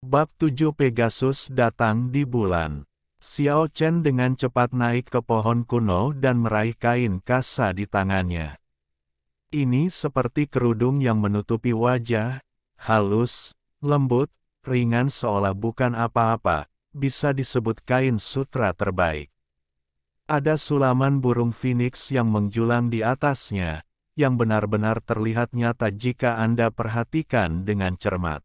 Bab 7 Pegasus datang di bulan. Xiao Chen dengan cepat naik ke pohon kuno dan meraih kain kasa di tangannya. Ini seperti kerudung yang menutupi wajah, halus, lembut, ringan seolah bukan apa-apa, bisa disebut kain sutra terbaik. Ada sulaman burung phoenix yang menjulang di atasnya, yang benar-benar terlihat nyata jika Anda perhatikan dengan cermat.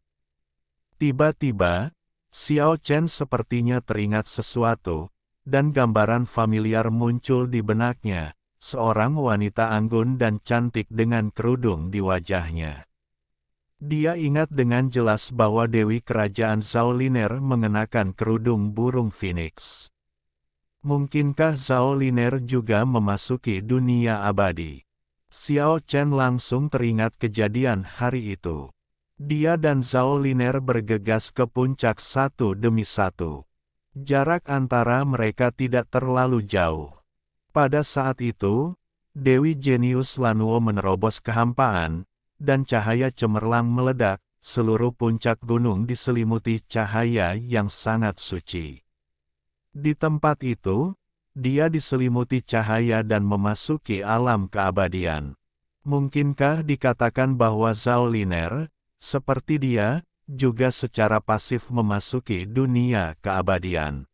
Tiba-tiba, Xiao Chen sepertinya teringat sesuatu, dan gambaran familiar muncul di benaknya, seorang wanita anggun dan cantik dengan kerudung di wajahnya. Dia ingat dengan jelas bahwa Dewi Kerajaan Zhao Liner mengenakan kerudung burung phoenix. Mungkinkah Zhao Liner juga memasuki dunia abadi? Xiao Chen langsung teringat kejadian hari itu. Dia dan Zhao Liner bergegas ke puncak satu demi satu. Jarak antara mereka tidak terlalu jauh. Pada saat itu, Dewi Jenius Lanuo menerobos kehampaan, dan cahaya cemerlang meledak, seluruh puncak gunung diselimuti cahaya yang sangat suci. Di tempat itu, dia diselimuti cahaya dan memasuki alam keabadian. Mungkinkah dikatakan bahwa Zhao Liner, seperti dia, juga secara pasif memasuki dunia keabadian?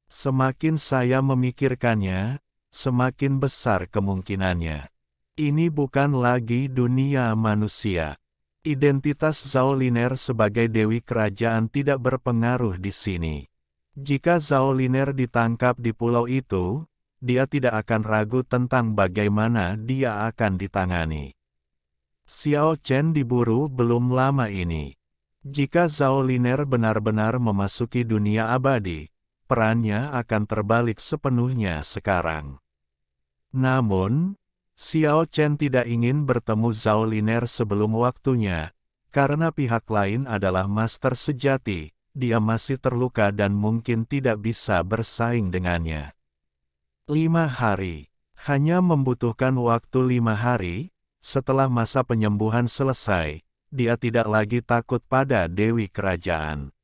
Semakin saya memikirkannya, semakin besar kemungkinannya. Ini bukan lagi dunia manusia. Identitas Zhao Liner sebagai Dewi Kerajaan tidak berpengaruh di sini. Jika Zhao Liner ditangkap di pulau itu, dia tidak akan ragu tentang bagaimana dia akan ditangani. Xiao Chen diburu belum lama ini. Jika Zhao Liner benar-benar memasuki dunia abadi, perannya akan terbalik sepenuhnya sekarang. Namun, Xiao Chen tidak ingin bertemu Zhao Liner sebelum waktunya, karena pihak lain adalah master sejati, dia masih terluka dan mungkin tidak bisa bersaing dengannya. 5 hari. Hanya membutuhkan waktu 5 hari. Setelah masa penyembuhan selesai, dia tidak lagi takut pada Dewi Kerajaan.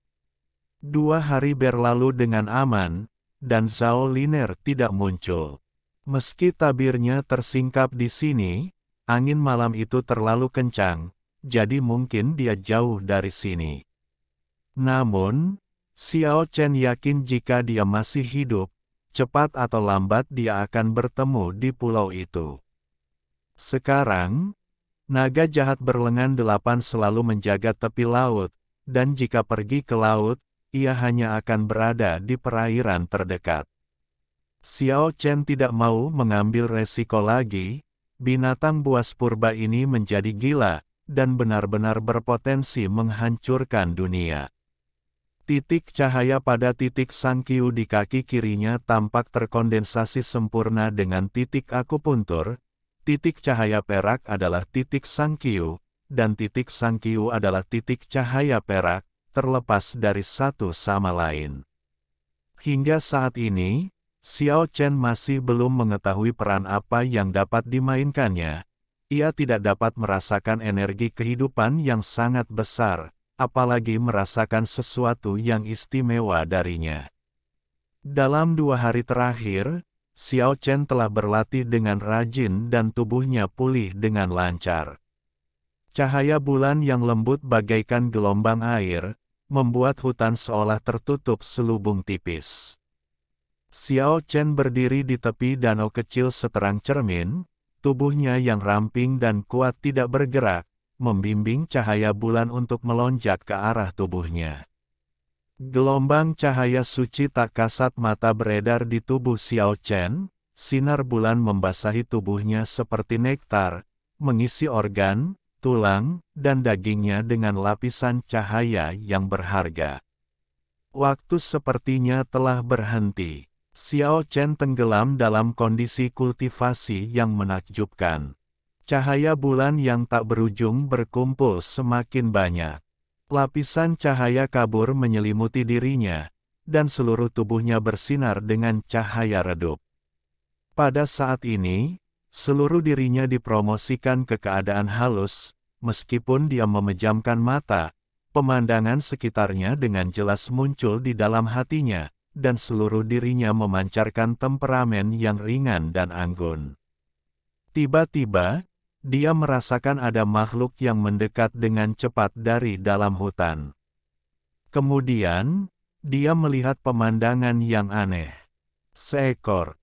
2 hari berlalu dengan aman, dan Zhao Liner tidak muncul. Meski tabirnya tersingkap di sini, angin malam itu terlalu kencang, jadi mungkin dia jauh dari sini. Namun, Xiao Chen yakin jika dia masih hidup, cepat atau lambat dia akan bertemu di pulau itu. Sekarang, naga jahat berlengan 8 selalu menjaga tepi laut, dan jika pergi ke laut, ia hanya akan berada di perairan terdekat. Xiao Chen tidak mau mengambil resiko lagi, binatang buas purba ini menjadi gila, dan benar-benar berpotensi menghancurkan dunia. Titik cahaya pada titik Sangqiu di kaki kirinya tampak terkondensasi sempurna dengan titik akupuntur. Titik cahaya perak adalah titik Sangqiu, dan titik Sangqiu adalah titik cahaya perak, terlepas dari satu sama lain. Hingga saat ini, Xiao Chen masih belum mengetahui peran apa yang dapat dimainkannya. Ia tidak dapat merasakan energi kehidupan yang sangat besar, apalagi merasakan sesuatu yang istimewa darinya. Dalam 2 hari terakhir, Xiao Chen telah berlatih dengan rajin dan tubuhnya pulih dengan lancar. Cahaya bulan yang lembut bagaikan gelombang air, membuat hutan seolah tertutup selubung tipis. Xiao Chen berdiri di tepi danau kecil seterang cermin, tubuhnya yang ramping dan kuat tidak bergerak, membimbing cahaya bulan untuk melonjak ke arah tubuhnya. Gelombang cahaya suci tak kasat mata beredar di tubuh Xiao Chen, sinar bulan membasahi tubuhnya seperti nektar, mengisi organ, tulang, dan dagingnya dengan lapisan cahaya yang berharga. Waktu sepertinya telah berhenti. Xiao Chen tenggelam dalam kondisi kultivasi yang menakjubkan. Cahaya bulan yang tak berujung berkumpul semakin banyak. Lapisan cahaya kabur menyelimuti dirinya, dan seluruh tubuhnya bersinar dengan cahaya redup. Pada saat ini, seluruh dirinya dipromosikan ke keadaan halus, meskipun dia memejamkan mata, pemandangan sekitarnya dengan jelas muncul di dalam hatinya, dan seluruh dirinya memancarkan temperamen yang ringan dan anggun. Tiba-tiba, dia merasakan ada makhluk yang mendekat dengan cepat dari dalam hutan. Kemudian, dia melihat pemandangan yang aneh. Seekor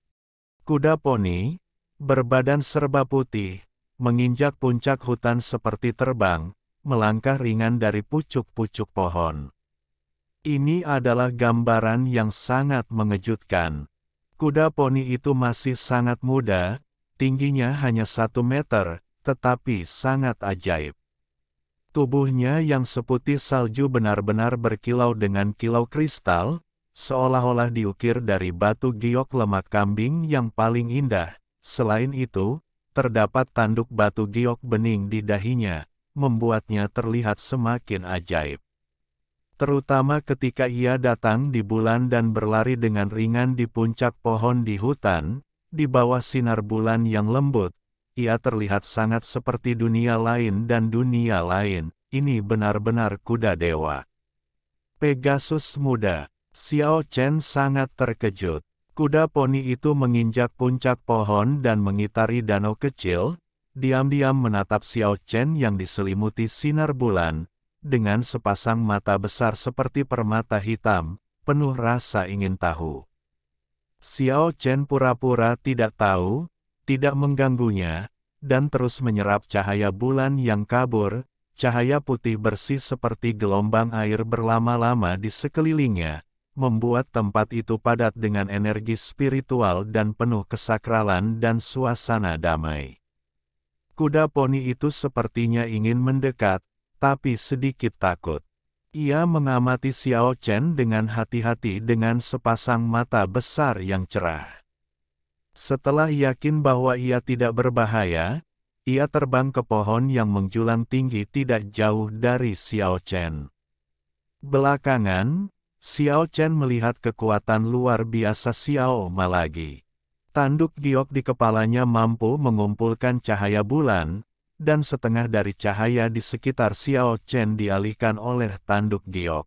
kuda poni, berbadan serba putih, menginjak puncak hutan seperti terbang, melangkah ringan dari pucuk-pucuk pohon. Ini adalah gambaran yang sangat mengejutkan. Kuda poni itu masih sangat muda, tingginya hanya 1 meter, tetapi sangat ajaib. Tubuhnya yang seputih salju benar-benar berkilau dengan kilau kristal, seolah-olah diukir dari batu giok lemak kambing yang paling indah. Selain itu, terdapat tanduk batu giok bening di dahinya, membuatnya terlihat semakin ajaib. Terutama ketika ia datang di bulan dan berlari dengan ringan di puncak pohon di hutan, di bawah sinar bulan yang lembut, ia terlihat sangat seperti dunia lain dan dunia lain. Ini benar-benar kuda dewa. Pegasus muda. Xiao Chen sangat terkejut. Kuda poni itu menginjak puncak pohon dan mengitari danau kecil, diam-diam menatap Xiao Chen yang diselimuti sinar bulan, dengan sepasang mata besar seperti permata hitam, penuh rasa ingin tahu. Xiao Chen pura-pura tidak tahu, tidak mengganggunya, dan terus menyerap cahaya bulan yang kabur. Cahaya putih bersih seperti gelombang air berlama-lama di sekelilingnya, membuat tempat itu padat dengan energi spiritual dan penuh kesakralan dan suasana damai. Kuda poni itu sepertinya ingin mendekat, tapi sedikit takut. Ia mengamati Xiao Chen dengan hati-hati dengan sepasang mata besar yang cerah. Setelah yakin bahwa ia tidak berbahaya, ia terbang ke pohon yang menjulang tinggi tidak jauh dari Xiao Chen. Belakangan, Xiao Chen melihat kekuatan luar biasa Xiao Ma lagi. Tanduk giok di kepalanya mampu mengumpulkan cahaya bulan, dan setengah dari cahaya di sekitar Xiao Chen dialihkan oleh tanduk giok.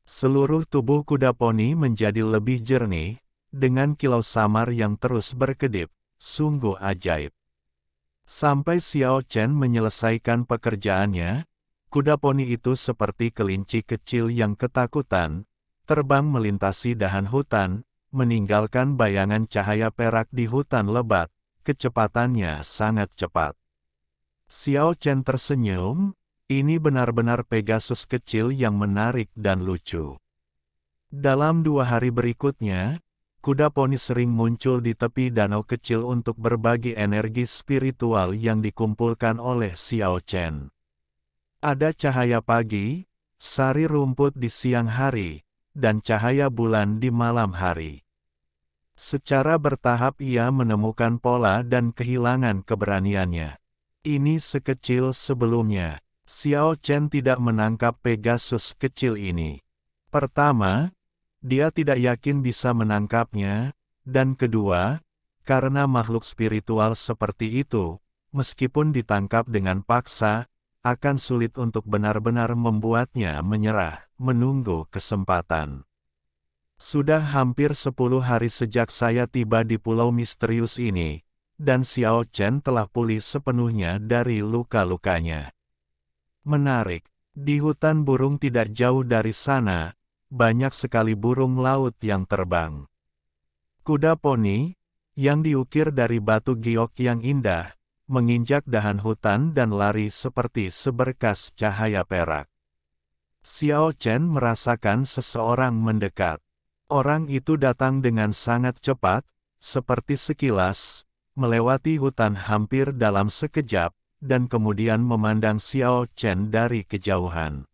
Seluruh tubuh kuda poni menjadi lebih jernih, dengan kilau samar yang terus berkedip, sungguh ajaib. Sampai Xiao Chen menyelesaikan pekerjaannya, kuda poni itu seperti kelinci kecil yang ketakutan, terbang melintasi dahan hutan, meninggalkan bayangan cahaya perak di hutan lebat, kecepatannya sangat cepat. Xiao Chen tersenyum, ini benar-benar Pegasus kecil yang menarik dan lucu. Dalam 2 hari berikutnya, kuda poni sering muncul di tepi danau kecil untuk berbagi energi spiritual yang dikumpulkan oleh Xiao Chen. Ada cahaya pagi, sari rumput di siang hari, dan cahaya bulan di malam hari. Secara bertahap ia menemukan pola dan kehilangan keberaniannya. Ini sekecil sebelumnya, Xiao Chen tidak menangkap Pegasus kecil ini. Pertama, dia tidak yakin bisa menangkapnya, dan kedua, karena makhluk spiritual seperti itu, meskipun ditangkap dengan paksa, akan sulit untuk benar-benar membuatnya menyerah, menunggu kesempatan. Sudah hampir 10 hari sejak saya tiba di pulau misterius ini, dan Xiao Chen telah pulih sepenuhnya dari luka-lukanya. Menarik, di hutan burung tidak jauh dari sana, banyak sekali burung laut yang terbang. Kuda poni, yang diukir dari batu giok yang indah, menginjak dahan hutan dan lari seperti seberkas cahaya perak. Xiao Chen merasakan seseorang mendekat. Orang itu datang dengan sangat cepat, seperti sekilas, melewati hutan hampir dalam sekejap, dan kemudian memandang Xiao Chen dari kejauhan.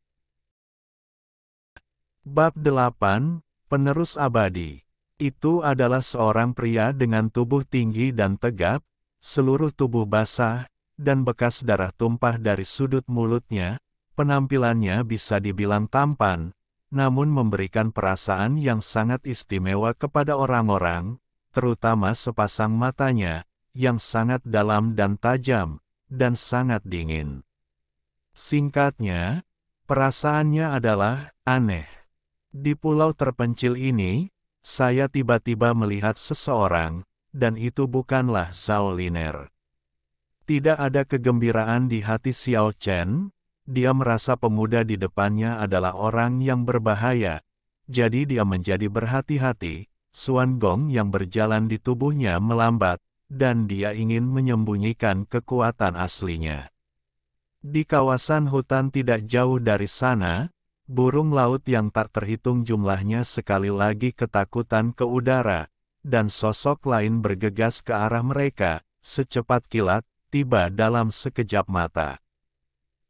Bab 8, Penerus Abadi. Itu adalah seorang pria dengan tubuh tinggi dan tegap, seluruh tubuh basah, dan bekas darah tumpah dari sudut mulutnya. Penampilannya bisa dibilang tampan, namun memberikan perasaan yang sangat istimewa kepada orang-orang, terutama sepasang matanya, yang sangat dalam dan tajam, dan sangat dingin. Singkatnya, Perasaannya adalah aneh. Di pulau terpencil ini, saya tiba-tiba melihat seseorang, dan itu bukanlah Zhao Liner. Tidak ada kegembiraan di hati Xiao Chen. Dia merasa pemuda di depannya adalah orang yang berbahaya, jadi dia menjadi berhati-hati. Xuan Gong yang berjalan di tubuhnya melambat, dan dia ingin menyembunyikan kekuatan aslinya. Di kawasan hutan tidak jauh dari sana, burung laut yang tak terhitung jumlahnya sekali lagi ketakutan ke udara, dan sosok lain bergegas ke arah mereka, secepat kilat, tiba dalam sekejap mata.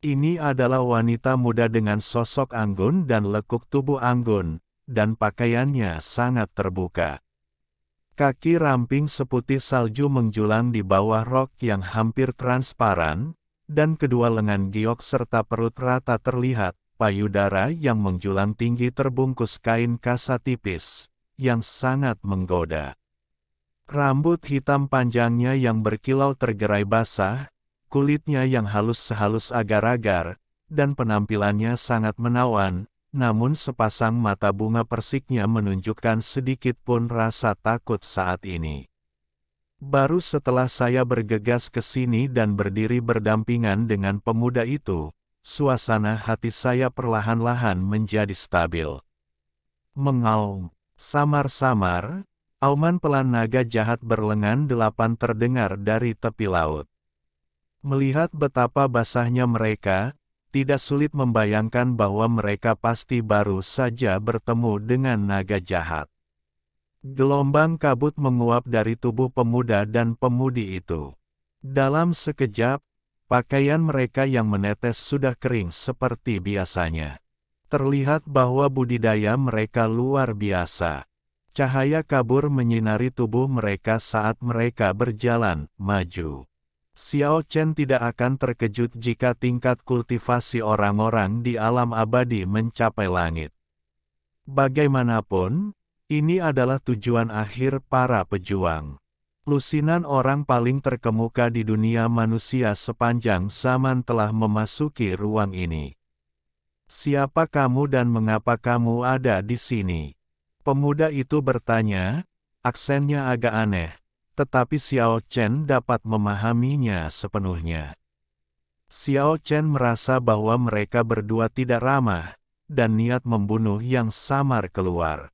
Ini adalah wanita muda dengan sosok anggun dan lekuk tubuh anggun, dan pakaiannya sangat terbuka. Kaki ramping seputih salju menjulang di bawah rok yang hampir transparan, dan kedua lengan giok serta perut rata terlihat. Payudara yang menjulang tinggi terbungkus kain kasa tipis, yang sangat menggoda. Rambut hitam panjangnya yang berkilau tergerai basah, kulitnya yang halus sehalus agar-agar, dan penampilannya sangat menawan, namun sepasang mata bunga persiknya menunjukkan sedikit pun rasa takut saat ini. Baru setelah saya bergegas ke sini dan berdiri berdampingan dengan pemuda itu, suasana hati saya perlahan-lahan menjadi stabil. Mengaum, samar-samar, auman pelan naga jahat berlengan 8 terdengar dari tepi laut. Melihat betapa basahnya mereka, tidak sulit membayangkan bahwa mereka pasti baru saja bertemu dengan naga jahat. Gelombang kabut menguap dari tubuh pemuda dan pemudi itu. Dalam sekejap, pakaian mereka yang menetes sudah kering seperti biasanya. Terlihat bahwa budidaya mereka luar biasa. Cahaya kabur menyinari tubuh mereka saat mereka berjalan maju. Xiao Chen tidak akan terkejut jika tingkat kultivasi orang-orang di alam abadi mencapai langit. Bagaimanapun, ini adalah tujuan akhir para pejuang. Lusinan orang paling terkemuka di dunia manusia sepanjang zaman telah memasuki ruang ini. Siapa kamu dan mengapa kamu ada di sini? Pemuda itu bertanya, aksennya agak aneh, tetapi Xiao Chen dapat memahaminya sepenuhnya. Xiao Chen merasa bahwa mereka berdua tidak ramah, dan niat membunuh yang samar keluar.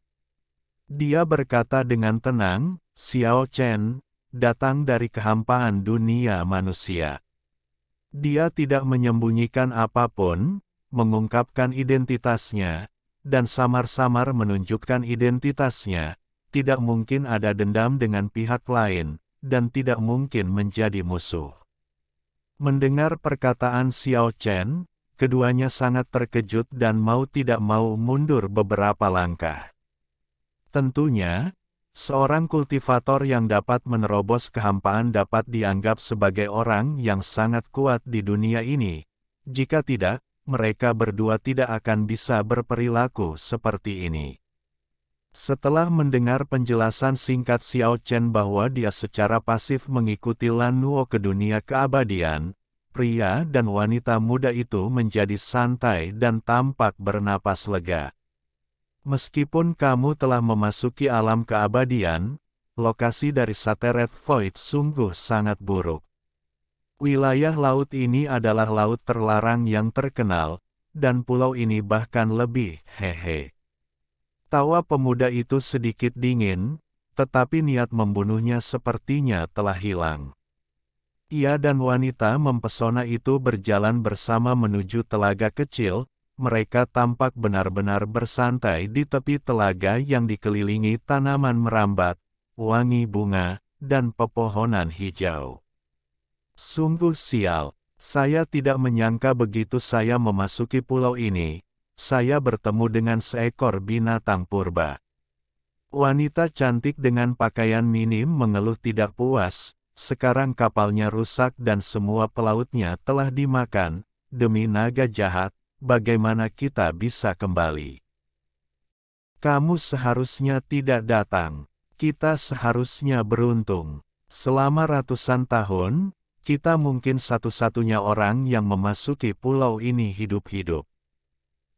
Dia berkata dengan tenang, Xiao Chen, datang dari kehampaan dunia manusia. Dia tidak menyembunyikan apapun, mengungkapkan identitasnya, dan samar-samar menunjukkan identitasnya. Tidak mungkin ada dendam dengan pihak lain, dan tidak mungkin menjadi musuh. Mendengar perkataan Xiao Chen, keduanya sangat terkejut dan mau tidak mau mundur beberapa langkah. Tentunya, seorang kultivator yang dapat menerobos kehampaan dapat dianggap sebagai orang yang sangat kuat di dunia ini. Jika tidak, mereka berdua tidak akan bisa berperilaku seperti ini. Setelah mendengar penjelasan singkat Xiao Chen bahwa dia secara pasif mengikuti Lan Nuo ke dunia keabadian, pria dan wanita muda itu menjadi santai dan tampak bernapas lega. Meskipun kamu telah memasuki alam keabadian, lokasi dari Sateret Void sungguh sangat buruk. Wilayah laut ini adalah laut terlarang yang terkenal, dan pulau ini bahkan lebih hehe. Tawa pemuda itu sedikit dingin, tetapi niat membunuhnya sepertinya telah hilang. Ia dan wanita mempesona itu berjalan bersama menuju telaga kecil. Mereka tampak benar-benar bersantai di tepi telaga yang dikelilingi tanaman merambat, wangi bunga, dan pepohonan hijau. Sungguh sial, saya tidak menyangka begitu saya memasuki pulau ini, saya bertemu dengan seekor binatang purba. Wanita cantik dengan pakaian minim mengeluh tidak puas, sekarang kapalnya rusak dan semua pelautnya telah dimakan, demi naga jahat. Bagaimana kita bisa kembali? Kamu seharusnya tidak datang. Kita seharusnya beruntung. Selama ratusan tahun, kita mungkin satu-satunya orang yang memasuki pulau ini hidup-hidup.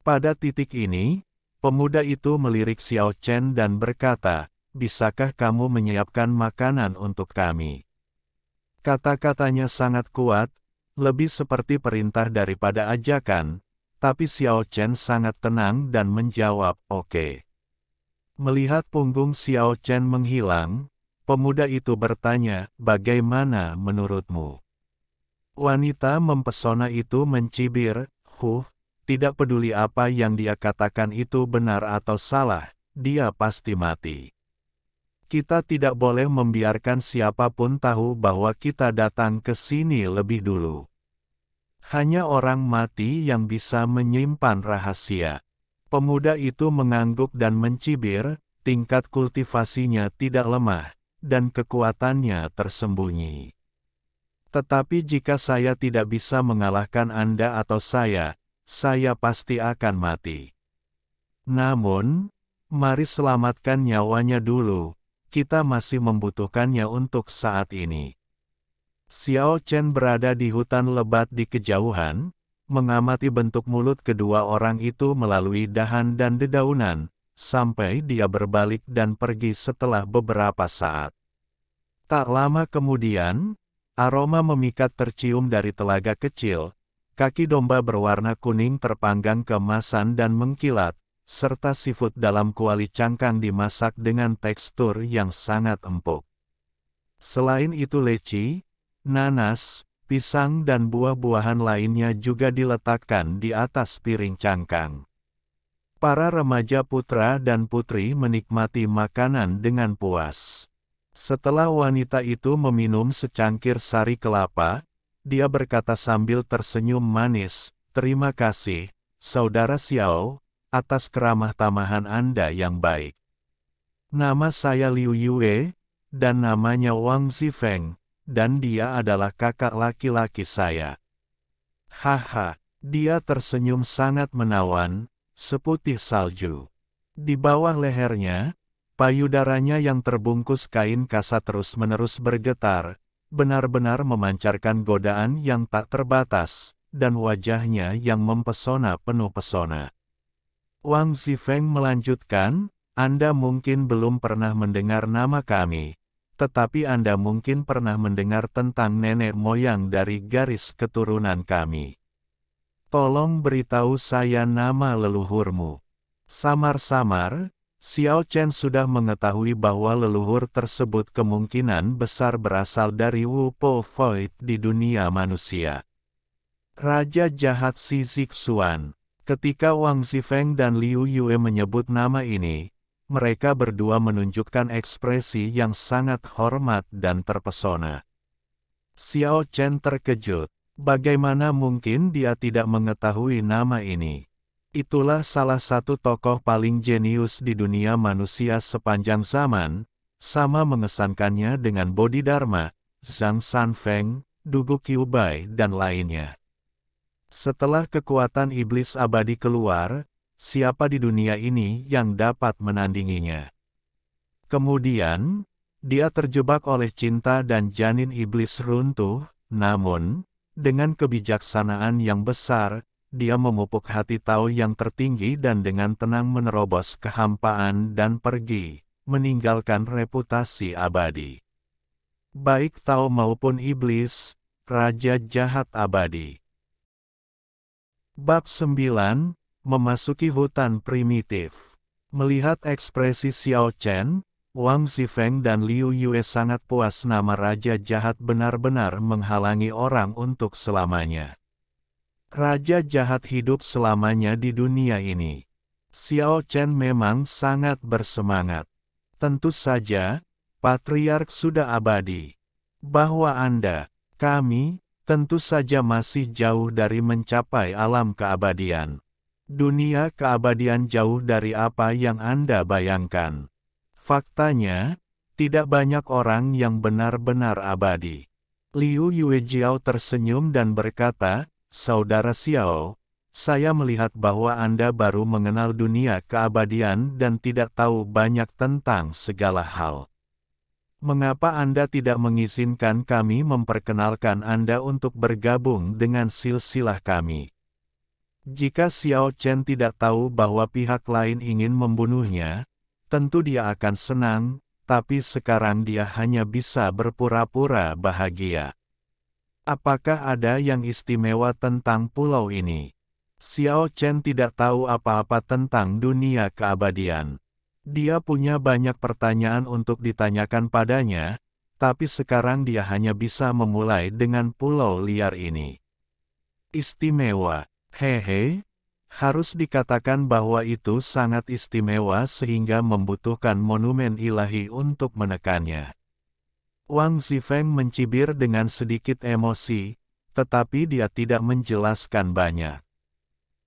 Pada titik ini, pemuda itu melirik Xiao Chen dan berkata, "Bisakah kamu menyiapkan makanan untuk kami?" Kata-katanya sangat kuat, lebih seperti perintah daripada ajakan, tapi Xiao Chen sangat tenang dan menjawab, "Oke." Melihat punggung Xiao Chen menghilang, pemuda itu bertanya, "Bagaimana menurutmu?" Wanita mempesona itu mencibir, tidak peduli apa yang dia katakan itu benar atau salah, dia pasti mati. Kita tidak boleh membiarkan siapapun tahu bahwa kita datang ke sini lebih dulu. Hanya orang mati yang bisa menyimpan rahasia. Pemuda itu mengangguk dan mencibir, tingkat kultivasinya tidak lemah, dan kekuatannya tersembunyi. Tetapi jika saya tidak bisa mengalahkan Anda atau saya pasti akan mati. Namun, mari selamatkan nyawanya dulu, kita masih membutuhkannya untuk saat ini. Xiao Chen berada di hutan lebat di kejauhan, mengamati bentuk mulut kedua orang itu melalui dahan dan dedaunan, sampai dia berbalik dan pergi setelah beberapa saat. Tak lama kemudian, aroma memikat tercium dari telaga kecil, kaki domba berwarna kuning terpanggang keemasan dan mengkilat, serta seafood dalam kuali cangkang dimasak dengan tekstur yang sangat empuk. Selain itu leci, nanas, pisang dan buah-buahan lainnya juga diletakkan di atas piring cangkang. Para remaja putra dan putri menikmati makanan dengan puas. Setelah wanita itu meminum secangkir sari kelapa, dia berkata sambil tersenyum manis, "Terima kasih, Saudara Xiao, atas keramah tamahan Anda yang baik. Nama saya Liu Yue, dan namanya Wang Zifeng, dan dia adalah kakak laki-laki saya." Haha, dia tersenyum sangat menawan, seputih salju. Di bawah lehernya, payudaranya yang terbungkus kain kasa terus-menerus bergetar, benar-benar memancarkan godaan yang tak terbatas, dan wajahnya yang mempesona penuh pesona. Wang Zifeng melanjutkan, "Anda mungkin belum pernah mendengar nama kami, tetapi Anda mungkin pernah mendengar tentang nenek moyang dari garis keturunan kami. Tolong beritahu saya nama leluhurmu." Samar-samar, Xiao Chen sudah mengetahui bahwa leluhur tersebut kemungkinan besar berasal dari Wu Po Void di dunia manusia. Raja jahat Si Zixuan. Ketika Wang Zifeng dan Liu Yue menyebut nama ini, mereka berdua menunjukkan ekspresi yang sangat hormat dan terpesona. Xiao Chen terkejut. Bagaimana mungkin dia tidak mengetahui nama ini? Itulah salah satu tokoh paling jenius di dunia manusia sepanjang zaman, sama mengesankannya dengan Bodhidharma, Zhang Sanfeng, Dugu Qiubai dan lainnya. Setelah kekuatan iblis abadi keluar, siapa di dunia ini yang dapat menandinginya? Kemudian, dia terjebak oleh cinta dan janin iblis runtuh, namun, dengan kebijaksanaan yang besar, dia memupuk hati Tao yang tertinggi dan dengan tenang menerobos kehampaan dan pergi, meninggalkan reputasi abadi. Baik Tao maupun iblis, raja jahat abadi. Bab 9, Memasuki Hutan Primitif. Melihat ekspresi Xiao Chen, Wang Zifeng dan Liu Yue sangat puas. Nama raja jahat benar-benar menghalangi orang untuk selamanya. Raja jahat hidup selamanya di dunia ini. Xiao Chen memang sangat bersemangat. Tentu saja, Patriark sudah abadi. Bahwa Anda, kami, tentu saja masih jauh dari mencapai alam keabadian. Dunia keabadian jauh dari apa yang Anda bayangkan. Faktanya, tidak banyak orang yang benar-benar abadi. Liu Yuejiao tersenyum dan berkata, "Saudara Xiao, saya melihat bahwa Anda baru mengenal dunia keabadian dan tidak tahu banyak tentang segala hal. Mengapa Anda tidak mengizinkan kami memperkenalkan Anda untuk bergabung dengan silsilah kami?" Jika Xiao Chen tidak tahu bahwa pihak lain ingin membunuhnya, tentu dia akan senang, tapi sekarang dia hanya bisa berpura-pura bahagia. Apakah ada yang istimewa tentang pulau ini? Xiao Chen tidak tahu apa-apa tentang dunia keabadian. Dia punya banyak pertanyaan untuk ditanyakan padanya, tapi sekarang dia hanya bisa memulai dengan pulau liar ini. Istimewa. Hehe, harus dikatakan bahwa itu sangat istimewa sehingga membutuhkan monumen ilahi untuk menekannya. Wang Zifeng mencibir dengan sedikit emosi, tetapi dia tidak menjelaskan banyak.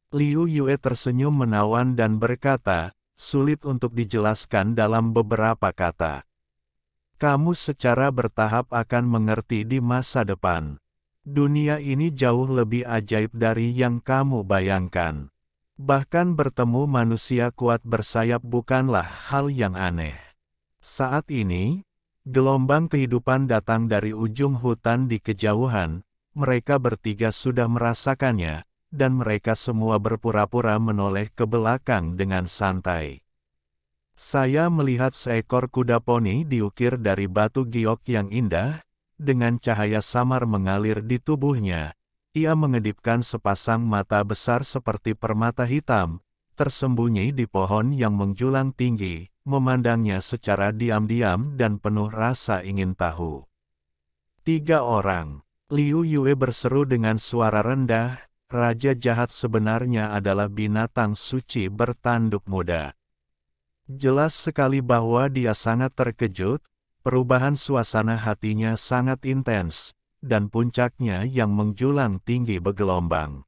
Liu Yue tersenyum menawan dan berkata, sulit untuk dijelaskan dalam beberapa kata. Kamu secara bertahap akan mengerti di masa depan. Dunia ini jauh lebih ajaib dari yang kamu bayangkan. Bahkan bertemu manusia kuat bersayap bukanlah hal yang aneh. Saat ini, gelombang kehidupan datang dari ujung hutan di kejauhan, mereka bertiga sudah merasakannya, dan mereka semua berpura-pura menoleh ke belakang dengan santai. Saya melihat seekor kuda poni diukir dari batu giok yang indah, dengan cahaya samar mengalir di tubuhnya. Ia mengedipkan sepasang mata besar seperti permata hitam, tersembunyi di pohon yang menjulang tinggi, memandangnya secara diam-diam dan penuh rasa ingin tahu. 3 orang. Liu Yue berseru dengan suara rendah, Raja jahat sebenarnya adalah binatang suci bertanduk muda. Jelas sekali bahwa dia sangat terkejut, perubahan suasana hatinya sangat intens, dan puncaknya yang menjulang tinggi bergelombang.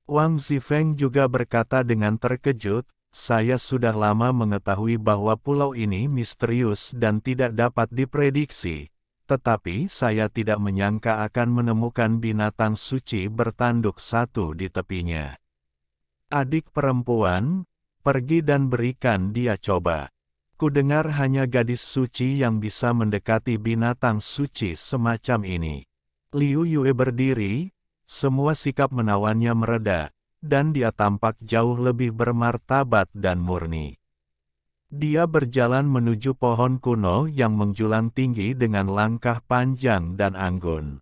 Wang Zifeng juga berkata dengan terkejut, saya sudah lama mengetahui bahwa pulau ini misterius dan tidak dapat diprediksi, tetapi saya tidak menyangka akan menemukan binatang suci bertanduk satu di tepinya. Adik perempuan, pergi dan berikan dia coba. Kudengar hanya gadis suci yang bisa mendekati binatang suci semacam ini. Liu Yue berdiri, semua sikap menawannya mereda, dan dia tampak jauh lebih bermartabat dan murni. Dia berjalan menuju pohon kuno yang menjulang tinggi dengan langkah panjang dan anggun.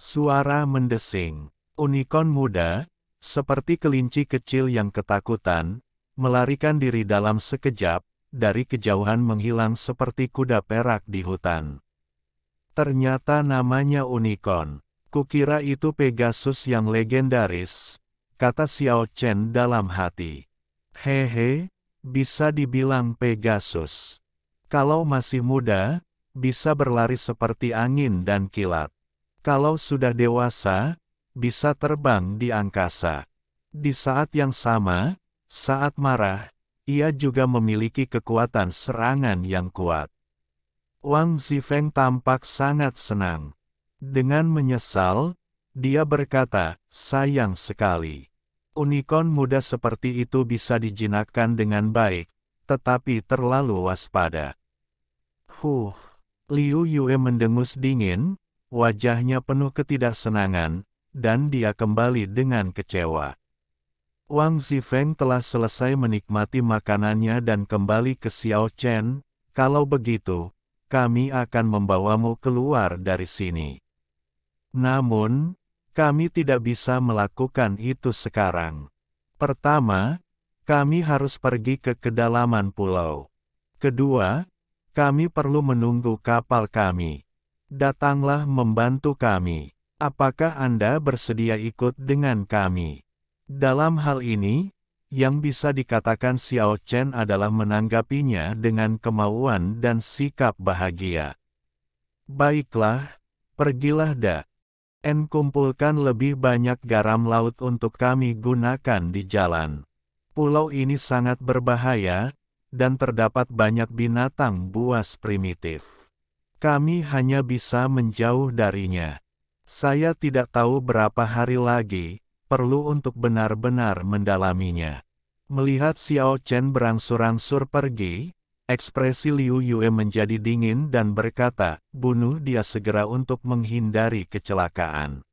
Suara mendesing. Unicorn muda, seperti kelinci kecil yang ketakutan, melarikan diri dalam sekejap, dari kejauhan menghilang seperti kuda perak di hutan. Ternyata namanya Unicorn. Kukira itu Pegasus yang legendaris, kata Xiao Chen dalam hati. Hehe, bisa dibilang Pegasus. Kalau masih muda, bisa berlari seperti angin dan kilat. Kalau sudah dewasa, bisa terbang di angkasa. Di saat yang sama, saat marah, ia juga memiliki kekuatan serangan yang kuat. Wang Zifeng tampak sangat senang. Dengan menyesal, dia berkata, sayang sekali. Unicorn muda seperti itu bisa dijinakkan dengan baik, tetapi terlalu waspada. Liu Yue mendengus dingin, wajahnya penuh ketidaksenangan, dan dia kembali dengan kecewa. Wang Zifeng telah selesai menikmati makanannya dan kembali ke Xiao Chen, kalau begitu, kami akan membawamu keluar dari sini. Namun, kami tidak bisa melakukan itu sekarang. Pertama, kami harus pergi ke kedalaman pulau. Kedua, kami perlu menunggu kapal kami. Datanglah membantu kami. Apakah Anda bersedia ikut dengan kami? Dalam hal ini, yang bisa dikatakan Xiao Chen adalah menanggapinya dengan kemauan dan sikap bahagia. Baiklah, pergilah kumpulkan lebih banyak garam laut untuk kami gunakan di jalan. Pulau ini sangat berbahaya, dan terdapat banyak binatang buas primitif. Kami hanya bisa menjauh darinya. Saya tidak tahu berapa hari lagi, perlu untuk benar-benar mendalaminya. Melihat Xiao Chen berangsur-angsur pergi, ekspresi Liu Yue menjadi dingin dan berkata, bunuh dia segera untuk menghindari kecelakaan.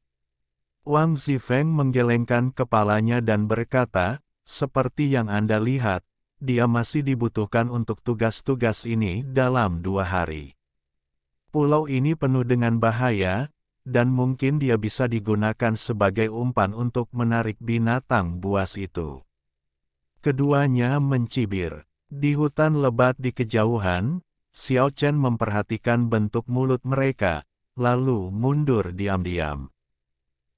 Wang Zifeng menggelengkan kepalanya dan berkata, seperti yang Anda lihat, dia masih dibutuhkan untuk tugas-tugas ini dalam 2 hari. Pulau ini penuh dengan bahaya, dan mungkin dia bisa digunakan sebagai umpan untuk menarik binatang buas itu. Keduanya mencibir. Di hutan lebat di kejauhan, Xiao Chen memperhatikan bentuk mulut mereka, lalu mundur diam-diam.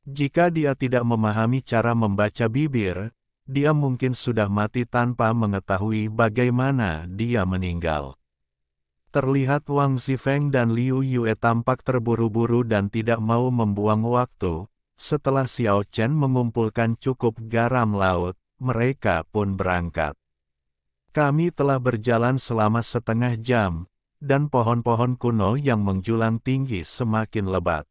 Jika dia tidak memahami cara membaca bibir, dia mungkin sudah mati tanpa mengetahui bagaimana dia meninggal. Terlihat Wang Zifeng dan Liu Yue tampak terburu-buru dan tidak mau membuang waktu. Setelah Xiao Chen mengumpulkan cukup garam laut, mereka pun berangkat. Kami telah berjalan selama setengah jam, dan pohon-pohon kuno yang menjulang tinggi semakin lebat.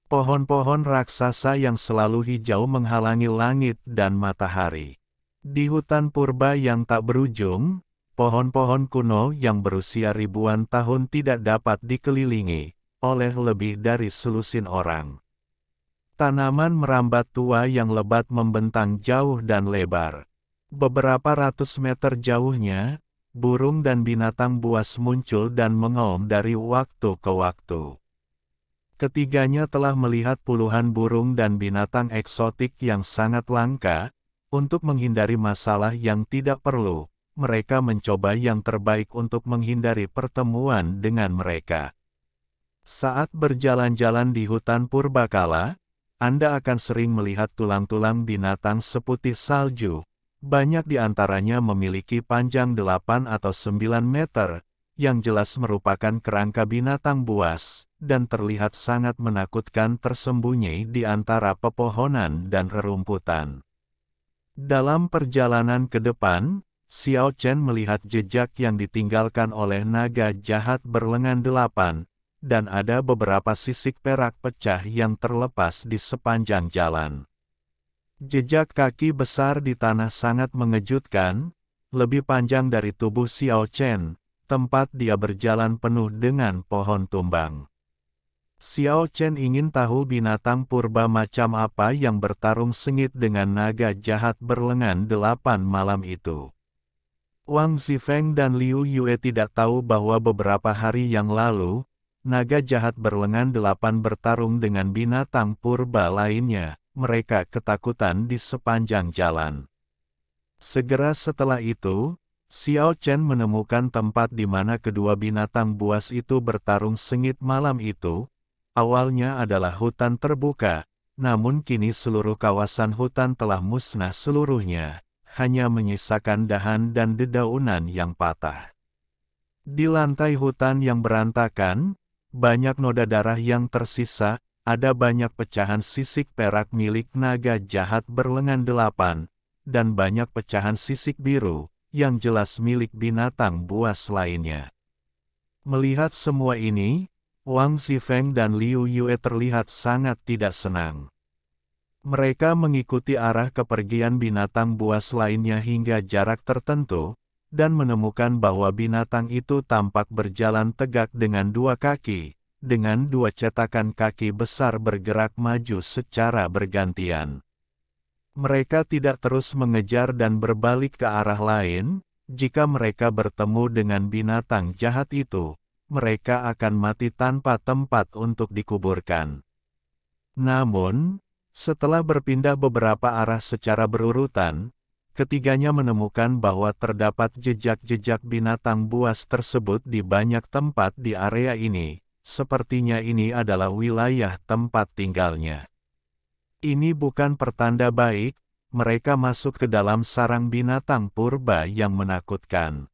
Pohon-pohon raksasa yang selalu hijau menghalangi langit dan matahari. Di hutan purba yang tak berujung, pohon-pohon kuno yang berusia ribuan tahun tidak dapat dikelilingi oleh lebih dari selusin orang. Tanaman merambat tua yang lebat membentang jauh dan lebar. Beberapa ratus meter jauhnya, burung dan binatang buas muncul dan mengaum dari waktu ke waktu. Ketiganya telah melihat puluhan burung dan binatang eksotik yang sangat langka. Untuk menghindari masalah yang tidak perlu, mereka mencoba yang terbaik untuk menghindari pertemuan dengan mereka. Saat berjalan-jalan di hutan purbakala, Anda akan sering melihat tulang-tulang binatang seputih salju. Banyak di antaranya memiliki panjang 8 atau 9 meter, yang jelas merupakan kerangka binatang buas, dan terlihat sangat menakutkan tersembunyi di antara pepohonan dan rerumputan. Dalam perjalanan ke depan, Xiao Chen melihat jejak yang ditinggalkan oleh naga jahat berlengan 8, dan ada beberapa sisik perak pecah yang terlepas di sepanjang jalan. Jejak kaki besar di tanah sangat mengejutkan, lebih panjang dari tubuh Xiao Chen. Tempat dia berjalan penuh dengan pohon tumbang. Xiao Chen ingin tahu binatang purba macam apa yang bertarung sengit dengan naga jahat berlengan 8 malam itu. Wang Zifeng dan Liu Yue tidak tahu bahwa beberapa hari yang lalu, naga jahat berlengan 8 bertarung dengan binatang purba lainnya. Mereka ketakutan di sepanjang jalan. Segera setelah itu, Xiao Chen menemukan tempat di mana kedua binatang buas itu bertarung sengit malam itu. Awalnya adalah hutan terbuka, namun kini seluruh kawasan hutan telah musnah seluruhnya, hanya menyisakan dahan dan dedaunan yang patah. Di lantai hutan yang berantakan, banyak noda darah yang tersisa, ada banyak pecahan sisik perak milik naga jahat berlengan 8, dan banyak pecahan sisik biru, yang jelas milik binatang buas lainnya. Melihat semua ini, Wang Zifeng dan Liu Yue terlihat sangat tidak senang. Mereka mengikuti arah kepergian binatang buas lainnya hingga jarak tertentu, dan menemukan bahwa binatang itu tampak berjalan tegak dengan 2 kaki, dengan 2 cetakan kaki besar bergerak maju secara bergantian. Mereka tidak terus mengejar dan berbalik ke arah lain. Jika mereka bertemu dengan binatang jahat itu, mereka akan mati tanpa tempat untuk dikuburkan. Namun, setelah berpindah beberapa arah secara berurutan, ketiganya menemukan bahwa terdapat jejak-jejak binatang buas tersebut di banyak tempat di area ini. Sepertinya ini adalah wilayah tempat tinggalnya. Ini bukan pertanda baik, mereka masuk ke dalam sarang binatang purba yang menakutkan.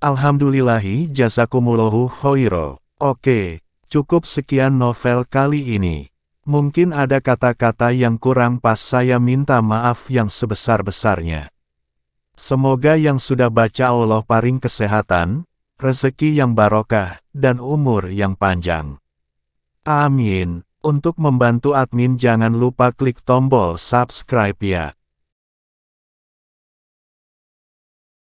Alhamdulillahi jazakumullahu khoiro. Oke, cukup sekian novel kali ini. Mungkin ada kata-kata yang kurang pas, saya minta maaf yang sebesar-besarnya. Semoga yang sudah baca Allah paring kesehatan, rezeki yang barokah, dan umur yang panjang. Amin. Untuk membantu admin jangan lupa klik tombol subscribe ya.